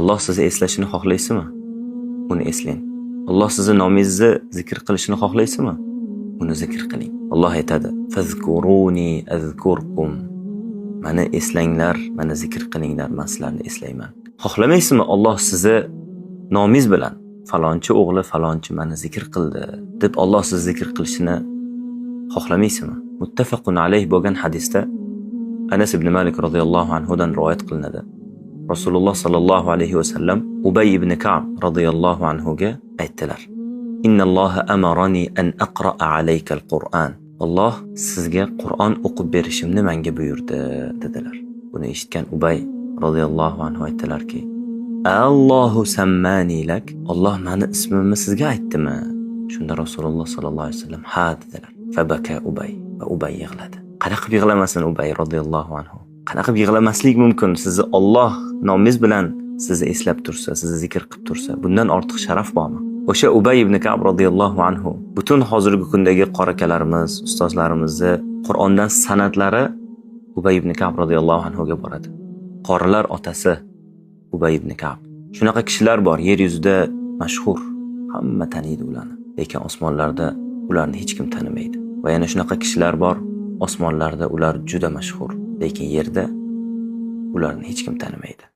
Alloh sizni eslashini xohlaysizmi? Uni eslang. Alloh sizni nomingizni zikr qilishini xohlaysizmi? Uni zikr qiling. Alloh aytadi: "Fazkuruni azkurkum." Meni eslanglar, meni zikr qilinglar, men sizlarni eslayman. Xohlamaysizmi Alloh sizni nomingiz bilan falonchi o'g'li falonchi meni zikr qildi deb Alloh sizni zikr qilishini xohlamaysizmi? Muttafaqun alayh bo'lgan hadisda Anas ibn Malik radhiyallohu anhu dan rivoyat qilinadi. Rasululloh sallallohu alayhi va sallam Ubay ibn Ka'b radhiyallohu anhu ga aytdilar: "Innalloha amarani an aqra'a alayka al-Qur'an." Alloh sizga Qur'on o'qib berishimni menga buyurdi dedilar. Buni eshitgan Ubay radhiyallohu anhu aytdilarki: "Allohu sammani lak." Alloh meni ismimni sizga aytdimi? Shunda Rasululloh sallallohu alayhi vasallam ha dedilar. Fabaka Ubay va Ubay yig'ladi. Qanaqa yig'lamasin Ubay radhiyallohu anhu? Qanaqa yig'lamaslik mumkin? Sizni Alloh nomingiz bilan sizni eslab tursa, sizni zikr qilib tursa, bundan ortiq sharaf bormi? O'sha Ubay ibn Ka'b radhiyallohu anhu butun hozirgi kundagi qorakalarimiz, ustozlarimizni Qur'ondan sanadlari Ubay ibn Ka'b radhiyallohu anhu ga boradi. Qorilar otasi Ubay ibn Ka'b. Shunaqa kishilar bor, yer yuzida mashhur, hamma taniydi ularni, lekin osmonlarda ularni hech kim tanimaydi. Va yana shunaqa kishilar bor, osmonlarda ular juda mashhur, lekin yerda ularni hech kim tanimaydi.